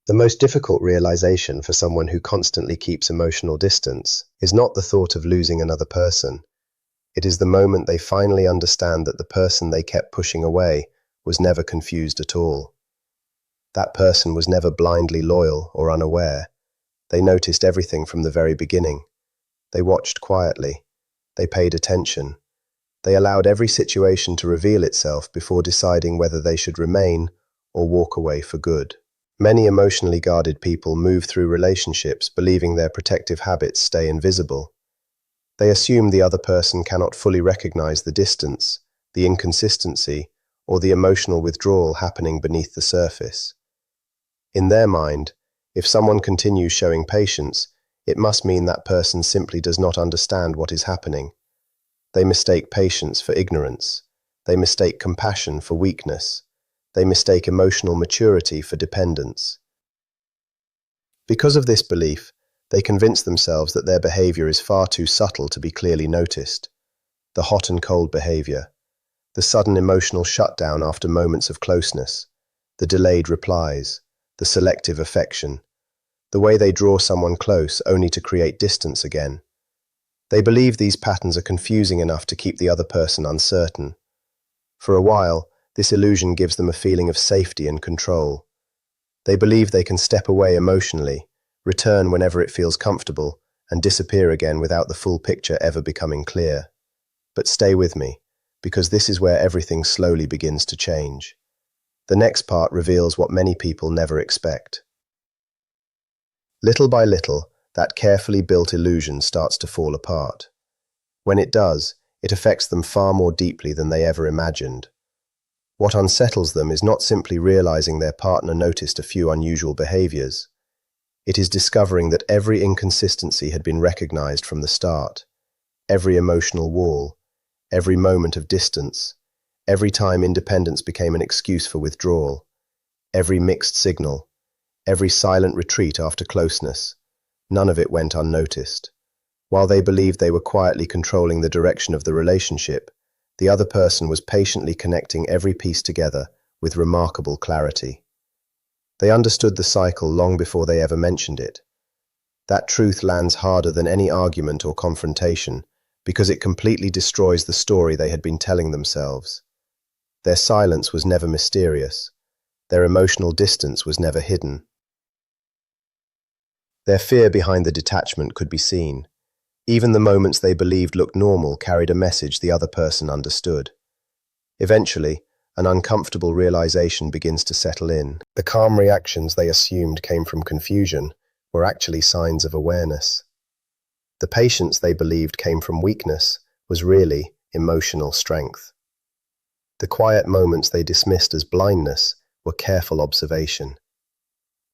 The most difficult realization for someone who constantly keeps emotional distance is not the thought of losing another person. It is the moment they finally understand that the person they kept pushing away was never confused at all. That person was never blindly loyal or unaware. They noticed everything from the very beginning. They watched quietly. They paid attention. They allowed every situation to reveal itself before deciding whether they should remain or walk away for good. Many emotionally guarded people move through relationships believing their protective habits stay invisible. They assume the other person cannot fully recognize the distance, the inconsistency, or the emotional withdrawal happening beneath the surface. In their mind, if someone continues showing patience, it must mean that person simply does not understand what is happening. They mistake patience for ignorance. They mistake compassion for weakness. They mistake emotional maturity for dependence. Because of this belief, they convince themselves that their behavior is far too subtle to be clearly noticed. The hot and cold behavior, the sudden emotional shutdown after moments of closeness, the delayed replies, the selective affection, the way they draw someone close only to create distance again. They believe these patterns are confusing enough to keep the other person uncertain. For a while, this illusion gives them a feeling of safety and control. They believe they can step away emotionally, return whenever it feels comfortable, and disappear again without the full picture ever becoming clear. But stay with me, because this is where everything slowly begins to change. The next part reveals what many people never expect. Little by little, that carefully built illusion starts to fall apart. When it does, it affects them far more deeply than they ever imagined. What unsettles them is not simply realizing their partner noticed a few unusual behaviors. It is discovering that every inconsistency had been recognized from the start. Every emotional wall, every moment of distance, every time independence became an excuse for withdrawal, every mixed signal, every silent retreat after closeness. None of it went unnoticed. While they believed they were quietly controlling the direction of the relationship, the other person was patiently connecting every piece together with remarkable clarity. They understood the cycle long before they ever mentioned it. That truth lands harder than any argument or confrontation because it completely destroys the story they had been telling themselves. Their silence was never mysterious. Their emotional distance was never hidden. Their fear behind the detachment could be seen. Even the moments they believed looked normal carried a message the other person understood. Eventually, an uncomfortable realization begins to settle in. The calm reactions they assumed came from confusion were actually signs of awareness. The patience they believed came from weakness was really emotional strength. The quiet moments they dismissed as blindness were careful observation.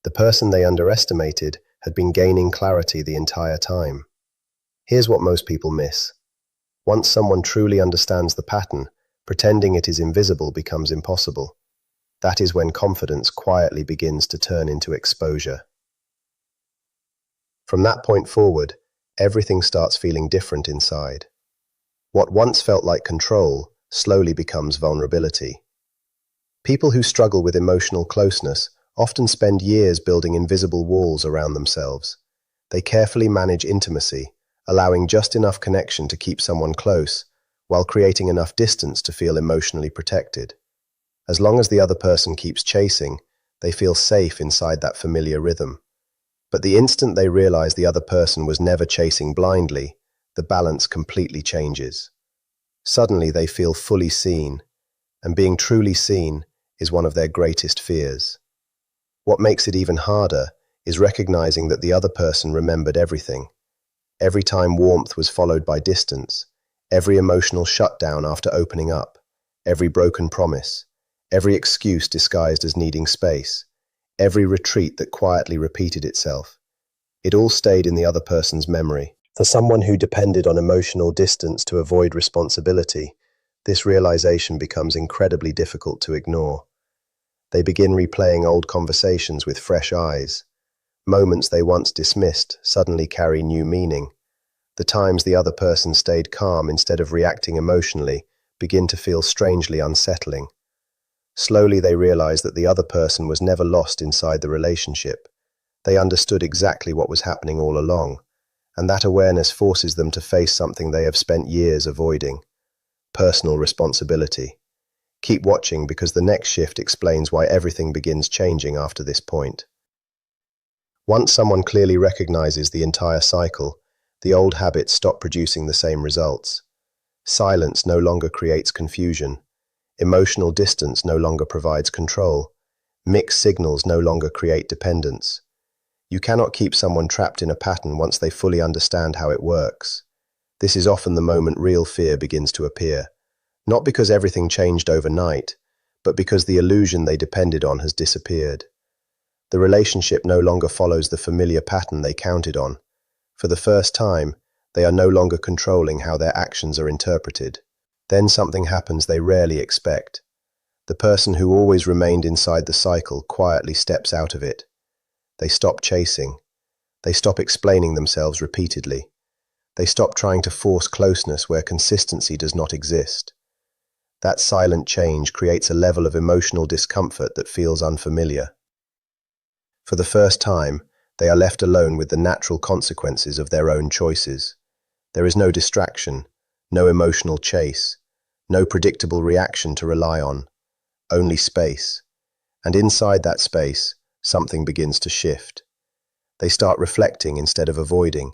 The person they underestimated had been gaining clarity the entire time. Here's what most people miss. Once someone truly understands the pattern, pretending it is invisible becomes impossible. That is when confidence quietly begins to turn into exposure. From that point forward, everything starts feeling different inside. What once felt like control slowly becomes vulnerability. People who struggle with emotional closeness often spend years building invisible walls around themselves. They carefully manage intimacy, allowing just enough connection to keep someone close, while creating enough distance to feel emotionally protected. As long as the other person keeps chasing, they feel safe inside that familiar rhythm. But the instant they realize the other person was never chasing blindly, the balance completely changes. Suddenly they feel fully seen, and being truly seen is one of their greatest fears. What makes it even harder is recognizing that the other person remembered everything. Every time warmth was followed by distance, every emotional shutdown after opening up, every broken promise, every excuse disguised as needing space, every retreat that quietly repeated itself. It all stayed in the other person's memory. For someone who depended on emotional distance to avoid responsibility, this realization becomes incredibly difficult to ignore. They begin replaying old conversations with fresh eyes. Moments they once dismissed suddenly carry new meaning. The times the other person stayed calm instead of reacting emotionally begin to feel strangely unsettling. Slowly they realized that the other person was never lost inside the relationship. They understood exactly what was happening all along, and that awareness forces them to face something they have spent years avoiding: personal responsibility. Keep watching, because the next shift explains why everything begins changing after this point. Once someone clearly recognizes the entire cycle, the old habits stop producing the same results. Silence no longer creates confusion. Emotional distance no longer provides control. Mixed signals no longer create dependence. You cannot keep someone trapped in a pattern once they fully understand how it works. This is often the moment real fear begins to appear. Not because everything changed overnight, but because the illusion they depended on has disappeared. The relationship no longer follows the familiar pattern they counted on. For the first time, they are no longer controlling how their actions are interpreted. Then something happens they rarely expect. The person who always remained inside the cycle quietly steps out of it. They stop chasing. They stop explaining themselves repeatedly. They stop trying to force closeness where consistency does not exist. That silent change creates a level of emotional discomfort that feels unfamiliar. For the first time, they are left alone with the natural consequences of their own choices. There is no distraction, no emotional chase, no predictable reaction to rely on, only space. And inside that space, something begins to shift. They start reflecting instead of avoiding.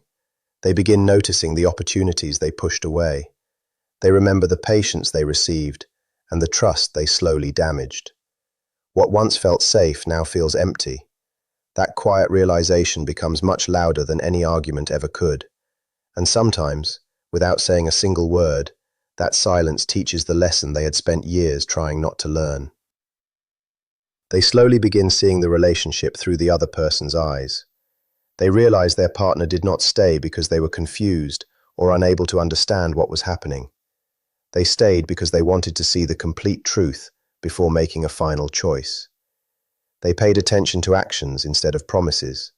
They begin noticing the opportunities they pushed away. They remember the patience they received and the trust they slowly damaged. What once felt safe now feels empty. That quiet realization becomes much louder than any argument ever could. And sometimes, without saying a single word, that silence teaches the lesson they had spent years trying not to learn. They slowly begin seeing the relationship through the other person's eyes. They realize their partner did not stay because they were confused or unable to understand what was happening. They stayed because they wanted to see the complete truth before making a final choice. They paid attention to actions instead of promises.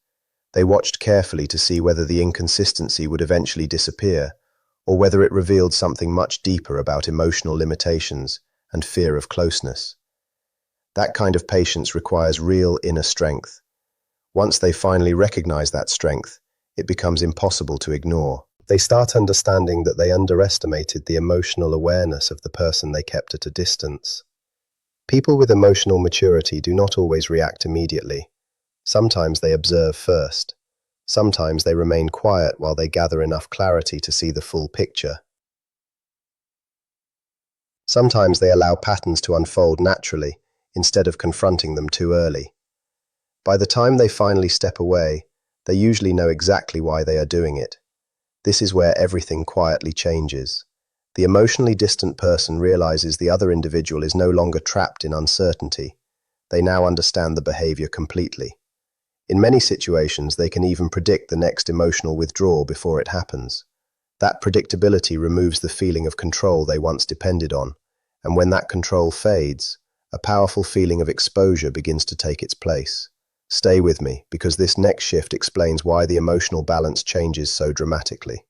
They watched carefully to see whether the inconsistency would eventually disappear, or whether it revealed something much deeper about emotional limitations and fear of closeness. That kind of patience requires real inner strength. Once they finally recognize that strength, it becomes impossible to ignore. They start understanding that they underestimated the emotional awareness of the person they kept at a distance. People with emotional maturity do not always react immediately. Sometimes they observe first. Sometimes they remain quiet while they gather enough clarity to see the full picture. Sometimes they allow patterns to unfold naturally instead of confronting them too early. By the time they finally step away, they usually know exactly why they are doing it. This is where everything quietly changes. The emotionally distant person realizes the other individual is no longer trapped in uncertainty. They now understand the behavior completely. In many situations, they can even predict the next emotional withdrawal before it happens. That predictability removes the feeling of control they once depended on, and when that control fades, a powerful feeling of exposure begins to take its place. Stay with me, because this next shift explains why the emotional balance changes so dramatically.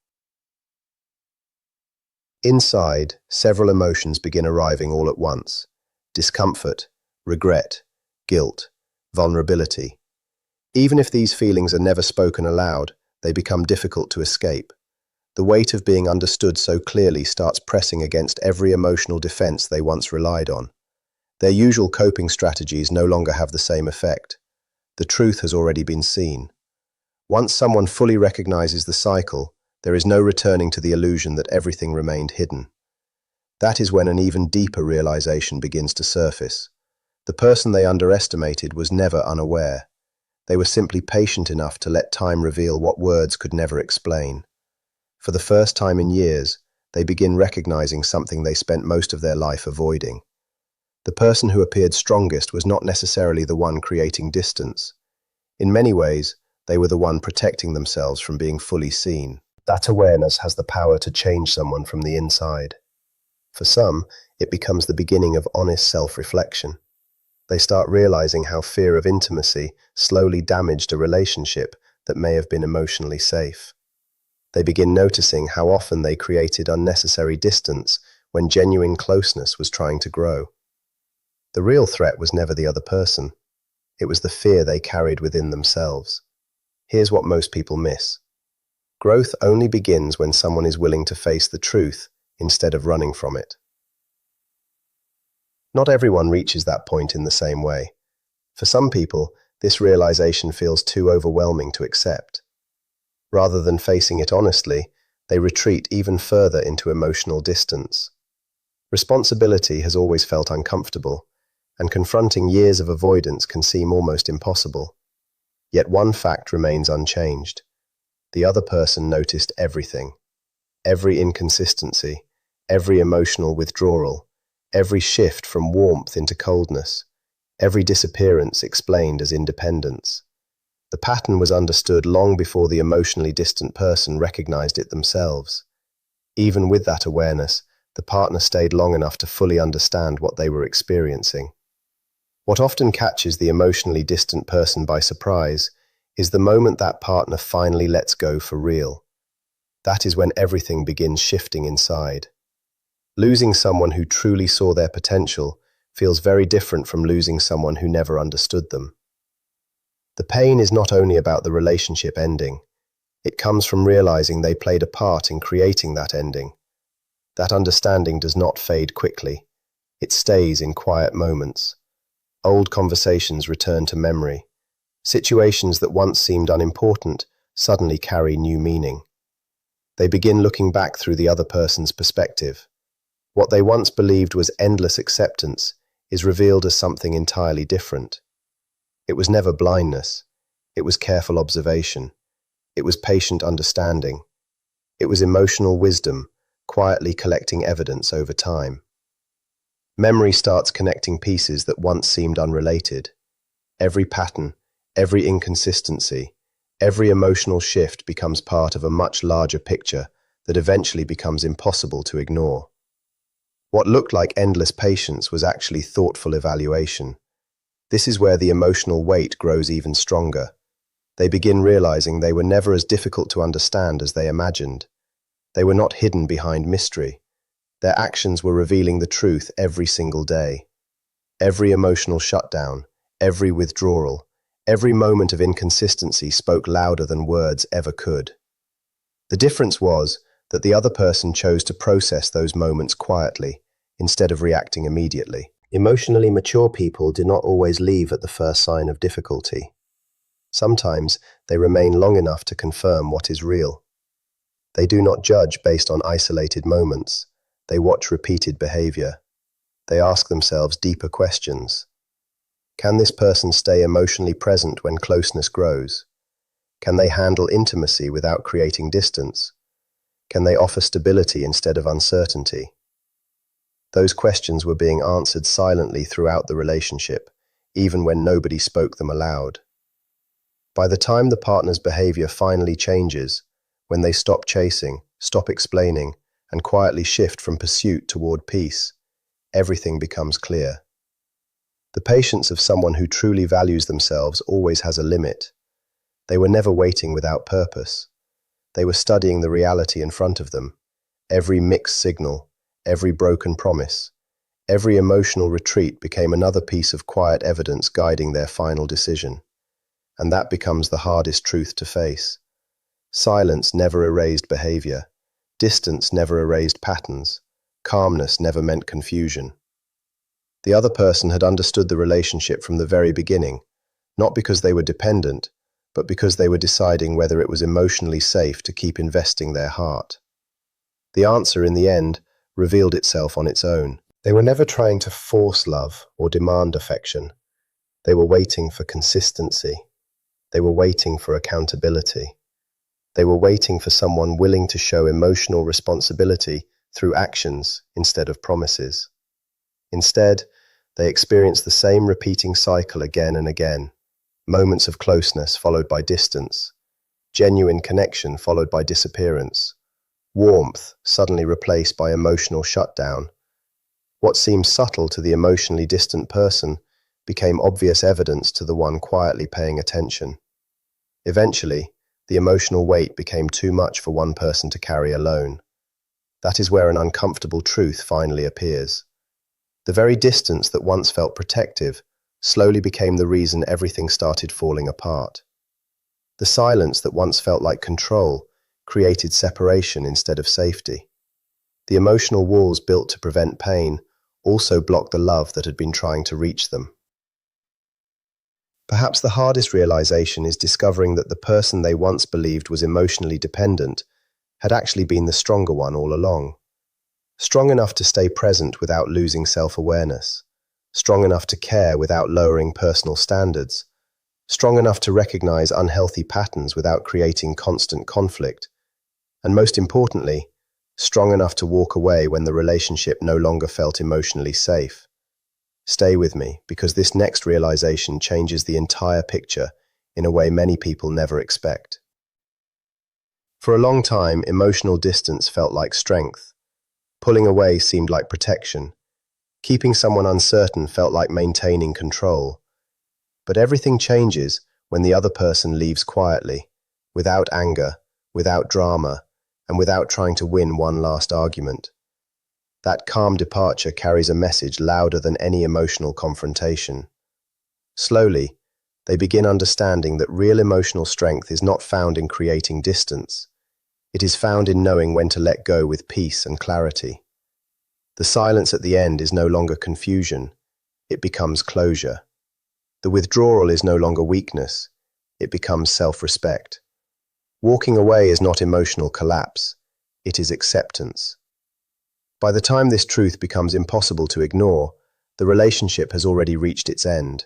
Inside, several emotions begin arriving all at once: discomfort, regret, guilt, vulnerability. Even if these feelings are never spoken aloud, they become difficult to escape. The weight of being understood so clearly starts pressing against every emotional defense they once relied on. Their usual coping strategies no longer have the same effect. The truth has already been seen. Once someone fully recognizes the cycle, there is no returning to the illusion that everything remained hidden. That is when an even deeper realization begins to surface. The person they underestimated was never unaware. They were simply patient enough to let time reveal what words could never explain. For the first time in years, they begin recognizing something they spent most of their life avoiding. The person who appeared strongest was not necessarily the one creating distance. In many ways, they were the one protecting themselves from being fully seen. That awareness has the power to change someone from the inside. For some, it becomes the beginning of honest self-reflection. They start realizing how fear of intimacy slowly damaged a relationship that may have been emotionally safe. They begin noticing how often they created unnecessary distance when genuine closeness was trying to grow. The real threat was never the other person. It was the fear they carried within themselves. Here's what most people miss. Growth only begins when someone is willing to face the truth instead of running from it. Not everyone reaches that point in the same way. For some people, this realization feels too overwhelming to accept. Rather than facing it honestly, they retreat even further into emotional distance. Responsibility has always felt uncomfortable, and confronting years of avoidance can seem almost impossible. Yet one fact remains unchanged. The other person noticed everything. Every inconsistency, every emotional withdrawal, every shift from warmth into coldness, every disappearance explained as independence. The pattern was understood long before the emotionally distant person recognized it themselves. Even with that awareness, the partner stayed long enough to fully understand what they were experiencing. What often catches the emotionally distant person by surprise is the moment that partner finally lets go for real. That is when everything begins shifting inside. Losing someone who truly saw their potential feels very different from losing someone who never understood them. The pain is not only about the relationship ending. It comes from realizing they played a part in creating that ending. That understanding does not fade quickly. It stays in quiet moments. Old conversations return to memory. Situations that once seemed unimportant suddenly carry new meaning. They begin looking back through the other person's perspective. What they once believed was endless acceptance is revealed as something entirely different. It was never blindness. It was careful observation. It was patient understanding. It was emotional wisdom, quietly collecting evidence over time. Memory starts connecting pieces that once seemed unrelated. Every pattern, every inconsistency, every emotional shift becomes part of a much larger picture that eventually becomes impossible to ignore. What looked like endless patience was actually thoughtful evaluation. This is where the emotional weight grows even stronger. They begin realizing they were never as difficult to understand as they imagined. They were not hidden behind mystery. Their actions were revealing the truth every single day. Every emotional shutdown, every withdrawal, every moment of inconsistency spoke louder than words ever could. The difference was that the other person chose to process those moments quietly, instead of reacting immediately. Emotionally mature people do not always leave at the first sign of difficulty. Sometimes they remain long enough to confirm what is real. They do not judge based on isolated moments. They watch repeated behavior. They ask themselves deeper questions. Can this person stay emotionally present when closeness grows? Can they handle intimacy without creating distance? Can they offer stability instead of uncertainty? Those questions were being answered silently throughout the relationship, even when nobody spoke them aloud. By the time the partner's behavior finally changes, when they stop chasing, stop explaining, and quietly shift from pursuit toward peace, everything becomes clear. The patience of someone who truly values themselves always has a limit. They were never waiting without purpose. They were studying the reality in front of them, every mixed signal, every broken promise. Every emotional retreat became another piece of quiet evidence guiding their final decision. And that becomes the hardest truth to face. Silence never erased behavior. Distance never erased patterns. Calmness never meant confusion. The other person had understood the relationship from the very beginning, not because they were dependent, but because they were deciding whether it was emotionally safe to keep investing their heart. The answer, in the end, revealed itself on its own. They were never trying to force love or demand affection. They were waiting for consistency. They were waiting for accountability. They were waiting for someone willing to show emotional responsibility through actions instead of promises. Instead, they experienced the same repeating cycle again and again. Moments of closeness followed by distance. Genuine connection followed by disappearance. Warmth suddenly replaced by emotional shutdown. What seemed subtle to the emotionally distant person became obvious evidence to the one quietly paying attention. Eventually, the emotional weight became too much for one person to carry alone. That is where an uncomfortable truth finally appears. The very distance that once felt protective slowly became the reason everything started falling apart. The silence that once felt like control created separation instead of safety. The emotional walls built to prevent pain also blocked the love that had been trying to reach them. Perhaps the hardest realization is discovering that the person they once believed was emotionally dependent had actually been the stronger one all along. Strong enough to stay present without losing self-awareness. Strong enough to care without lowering personal standards. Strong enough to recognize unhealthy patterns without creating constant conflict. And most importantly, strong enough to walk away when the relationship no longer felt emotionally safe. Stay with me, because this next realization changes the entire picture in a way many people never expect. For a long time, emotional distance felt like strength. Pulling away seemed like protection. Keeping someone uncertain felt like maintaining control. But everything changes when the other person leaves quietly, without anger, without drama, and without trying to win one last argument. That calm departure carries a message louder than any emotional confrontation. Slowly, they begin understanding that real emotional strength is not found in creating distance. It is found in knowing when to let go with peace and clarity. The silence at the end is no longer confusion, it becomes closure. The withdrawal is no longer weakness, it becomes self-respect. Walking away is not emotional collapse, it is acceptance. By the time this truth becomes impossible to ignore, the relationship has already reached its end.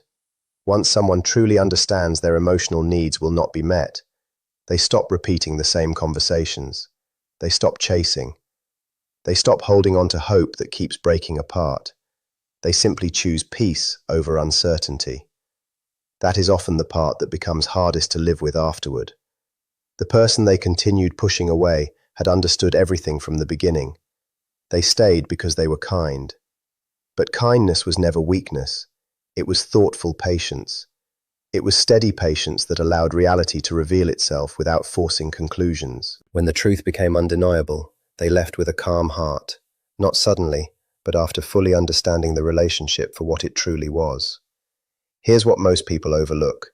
Once someone truly understands their emotional needs will not be met, they stop repeating the same conversations. They stop chasing. They stop holding on to hope that keeps breaking apart. They simply choose peace over uncertainty. That is often the part that becomes hardest to live with afterward. The person they continued pushing away had understood everything from the beginning. They stayed because they were kind. But kindness was never weakness. It was thoughtful patience. It was steady patience that allowed reality to reveal itself without forcing conclusions. When the truth became undeniable, they left with a calm heart, not suddenly, but after fully understanding the relationship for what it truly was. Here's what most people overlook.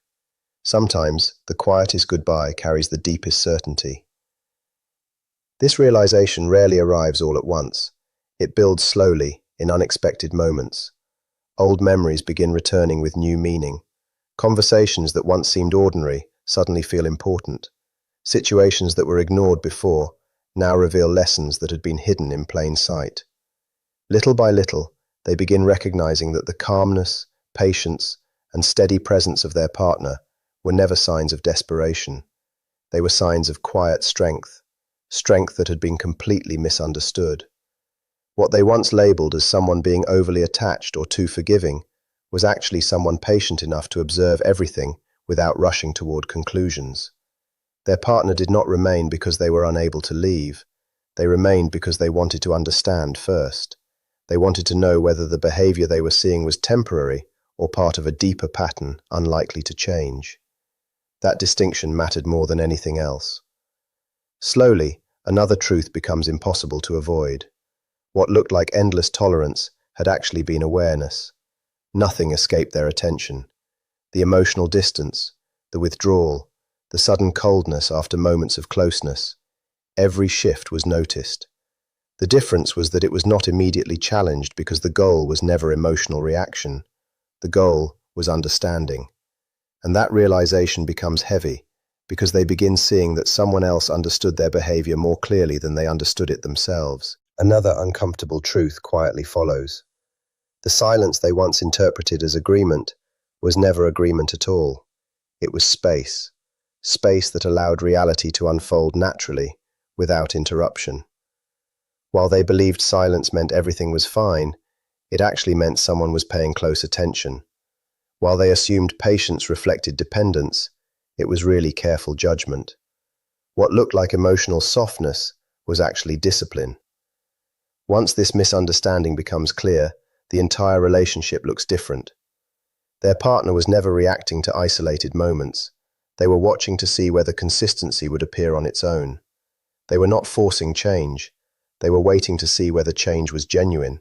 Sometimes, the quietest goodbye carries the deepest certainty. This realization rarely arrives all at once. It builds slowly, in unexpected moments. Old memories begin returning with new meaning. Conversations that once seemed ordinary suddenly feel important. Situations that were ignored before now reveal lessons that had been hidden in plain sight. Little by little, they begin recognizing that the calmness, patience, and steady presence of their partner were never signs of desperation. They were signs of quiet strength, strength that had been completely misunderstood. What they once labeled as someone being overly attached or too forgiving was actually someone patient enough to observe everything without rushing toward conclusions. Their partner did not remain because they were unable to leave. They remained because they wanted to understand first. They wanted to know whether the behavior they were seeing was temporary or part of a deeper pattern unlikely to change. That distinction mattered more than anything else. Slowly, another truth becomes impossible to avoid. What looked like endless tolerance had actually been awareness. Nothing escaped their attention. The emotional distance, the withdrawal, the sudden coldness after moments of closeness. Every shift was noticed. The difference was that it was not immediately challenged because the goal was never emotional reaction. The goal was understanding. And that realization becomes heavy because they begin seeing that someone else understood their behavior more clearly than they understood it themselves. Another uncomfortable truth quietly follows. The silence they once interpreted as agreement was never agreement at all. It was space. Space that allowed reality to unfold naturally, without interruption. While they believed silence meant everything was fine, it actually meant someone was paying close attention. While they assumed patience reflected dependence, it was really careful judgment. What looked like emotional softness was actually discipline. Once this misunderstanding becomes clear, the entire relationship looks different. Their partner was never reacting to isolated moments. They were watching to see whether consistency would appear on its own. They were not forcing change. They were waiting to see whether change was genuine.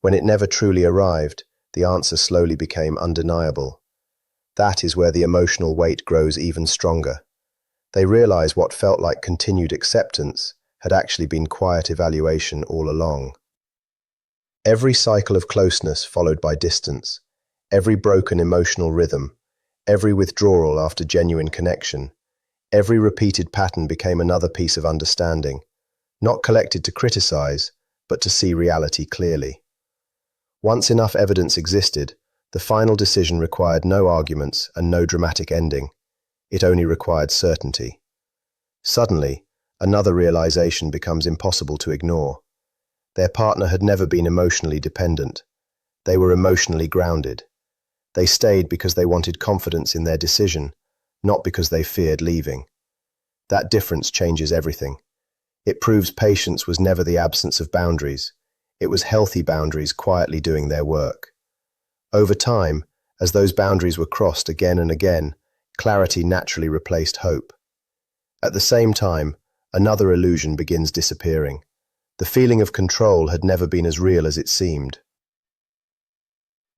When it never truly arrived, the answer slowly became undeniable. That is where the emotional weight grows even stronger. They realize what felt like continued acceptance had actually been quiet evaluation all along. Every cycle of closeness followed by distance, every broken emotional rhythm, every withdrawal after genuine connection, every repeated pattern became another piece of understanding, not collected to criticize, but to see reality clearly. Once enough evidence existed, the final decision required no arguments and no dramatic ending. It only required certainty. Suddenly, another realization becomes impossible to ignore. Their partner had never been emotionally dependent. They were emotionally grounded. They stayed because they wanted confidence in their decision, not because they feared leaving. That difference changes everything. It proves patience was never the absence of boundaries. It was healthy boundaries quietly doing their work. Over time, as those boundaries were crossed again and again, clarity naturally replaced hope. At the same time, another illusion begins disappearing. The feeling of control had never been as real as it seemed.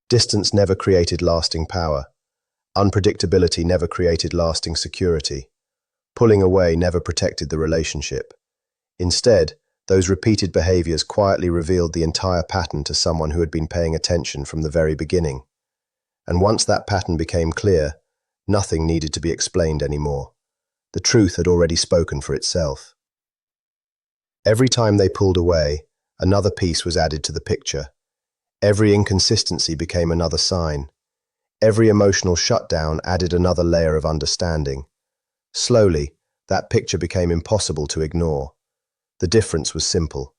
Distance never created lasting power. Unpredictability never created lasting security. Pulling away never protected the relationship. Instead, those repeated behaviors quietly revealed the entire pattern to someone who had been paying attention from the very beginning. And once that pattern became clear, nothing needed to be explained anymore. The truth had already spoken for itself. Every time they pulled away, another piece was added to the picture. Every inconsistency became another sign. Every emotional shutdown added another layer of understanding. Slowly, that picture became impossible to ignore. The difference was simple.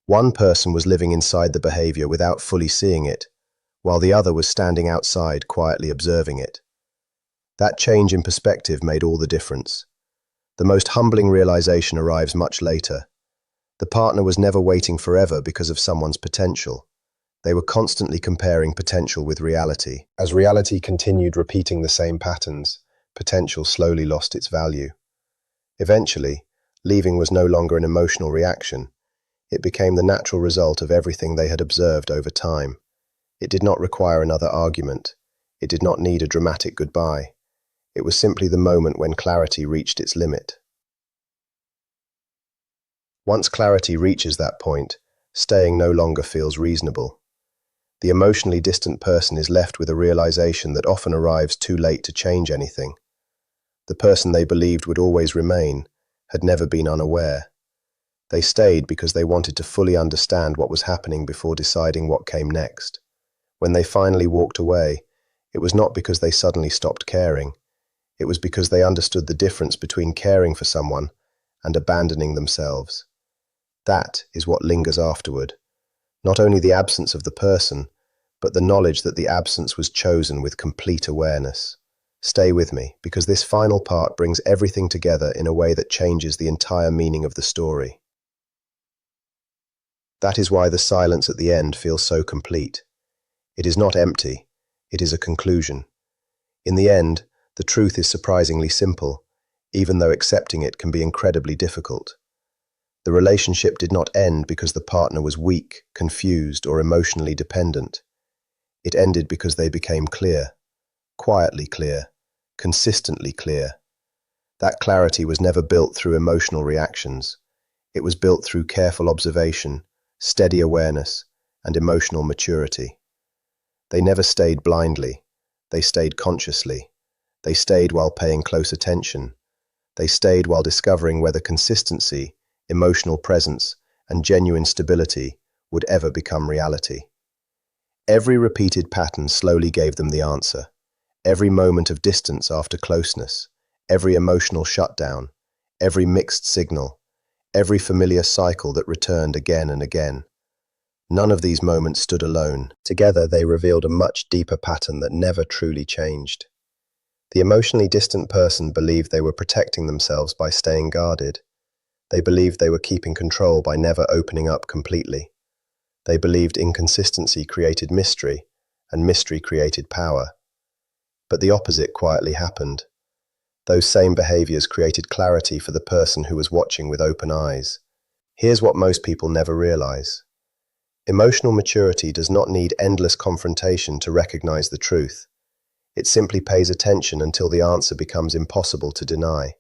One person was living inside the behavior without fully seeing it, while the other was standing outside quietly observing it. That change in perspective made all the difference. The most humbling realization arrives much later. The partner was never waiting forever because of someone's potential. They were constantly comparing potential with reality. As reality continued repeating the same patterns, potential slowly lost its value. Eventually, leaving was no longer an emotional reaction. It became the natural result of everything they had observed over time. It did not require another argument. It did not need a dramatic goodbye. It was simply the moment when clarity reached its limit. Once clarity reaches that point, staying no longer feels reasonable. The emotionally distant person is left with a realization that often arrives too late to change anything. The person they believed would always remain had never been unaware. They stayed because they wanted to fully understand what was happening before deciding what came next. When they finally walked away, it was not because they suddenly stopped caring. It was because they understood the difference between caring for someone and abandoning themselves. That is what lingers afterward. Not only the absence of the person, but the knowledge that the absence was chosen with complete awareness. Stay with me, because this final part brings everything together in a way that changes the entire meaning of the story. That is why the silence at the end feels so complete. It is not empty, it is a conclusion. In the end, the truth is surprisingly simple, even though accepting it can be incredibly difficult. The relationship did not end because the partner was weak, confused, or emotionally dependent. It ended because they became clear, quietly clear, consistently clear. That clarity was never built through emotional reactions. It was built through careful observation, steady awareness, and emotional maturity. They never stayed blindly. They stayed consciously. They stayed while paying close attention. They stayed while discovering whether consistency, emotional presence, and genuine stability would ever become reality. Every repeated pattern slowly gave them the answer. Every moment of distance after closeness, every emotional shutdown, every mixed signal, every familiar cycle that returned again and again. None of these moments stood alone. Together, they revealed a much deeper pattern that never truly changed. The emotionally distant person believed they were protecting themselves by staying guarded. They believed they were keeping control by never opening up completely. They believed inconsistency created mystery, and mystery created power. But the opposite quietly happened. Those same behaviors created clarity for the person who was watching with open eyes. Here's what most people never realize. Emotional maturity does not need endless confrontation to recognize the truth. It simply pays attention until the answer becomes impossible to deny.